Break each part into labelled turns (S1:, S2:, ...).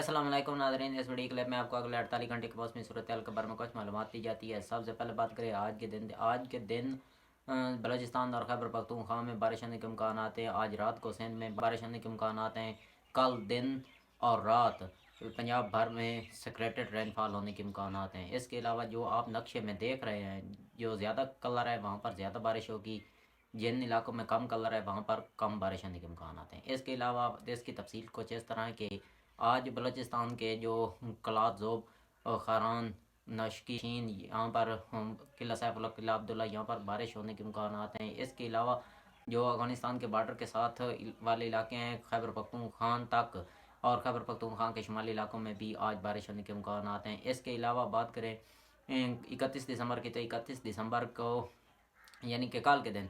S1: السلام علیکم ناظرین، اس ویڈیو کلپ میں آپ کو اگلے 48 گھنٹے کے موسمی صورتحال کے بارے میں کچھ معلومات دی جاتی ہے۔ سب سے پہلے بات کریں آج کے دن بلوچستان اور خیبر پختونخوا میں بارش ہونے کے امکانات ہیں۔ آج رات کو سندھ میں بارش ہونے کے امکانات ہیں۔ کل دن اور رات پنجاب بھر میں سیکریٹڈ رین فال ہونے کے امکانات ہیں۔ اس کے علاوہ جو آپ نقشے میں دیکھ رہے ہیں، جو زیادہ کلر ہے وہاں پر زیادہ بارش ہوگی، جن علاقوں میں کم کلر ہے وہاں پر کم بارش ہونے کے امکانات ہیں۔ اس کے علاوہ اس کی تفصیل کچھ اس طرح کہ آج بلوچستان کے جو قلات ذوب، خاران، نشکی، شین، یہاں پر قلعہ سیف اللہ، قلعہ عبداللہ، یہاں پر بارش ہونے کے امکانات ہیں۔ اس کے علاوہ جو افغانستان کے بارڈر کے ساتھ والے علاقے ہیں، خیبر پختونخوا تک اور خیبر پختونخوا کے شمالی علاقوں میں بھی آج بارش ہونے کے امکانات ہیں۔ اس کے علاوہ بات کریں 31 دسمبر کی، تو 31 دسمبر کو یعنی کہ کل کے دن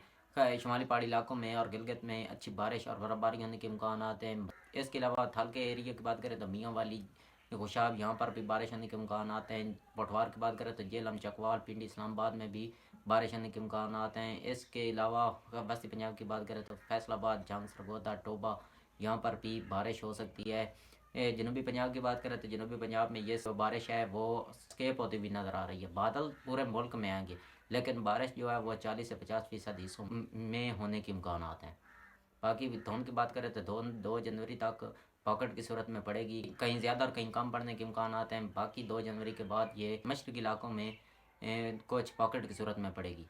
S1: شمالی پہاڑی علاقوں میں اور گلگت میں اچھی بارش اور برف باری ہونے کے امکانات ہیں۔ اس کے علاوہ تھل کے ایریا کی بات کریں تو میاں والی، خوشاب، یہاں پر بھی بارش ہونے کے امکانات ہیں۔ پٹوار کی بات کریں تو جہلم، چکوال، پنڈی، اسلام آباد میں بھی بارش ہونے کے امکانات ہیں۔ اس کے علاوہ وسطی پنجاب کی بات کریں تو فیصل آباد، جھنگ، سرگودا، ٹوبہ، یہاں پر بھی بارش ہو سکتی ہے۔ جنوبی پنجاب کی بات کریں تو جنوبی پنجاب میں یہ بارش ہے وہ اسکیپ ہوتی ہوئی نظر آ رہی ہے۔ بادل پورے ملک میں آئیں گے لیکن بارش جو ہے وہ 40 سے 50% حصوں میں ہونے کے امکانات ہیں۔ باقی دھند کی بات کریں تو 2 جنوری تک پاکٹ کی صورت میں پڑے گی، کہیں زیادہ اور کہیں کم پڑنے کے امکانات ہیں۔ باقی 2 جنوری کے بعد یہ مشرقی علاقوں میں کچھ پاکٹ کی صورت میں پڑے گی۔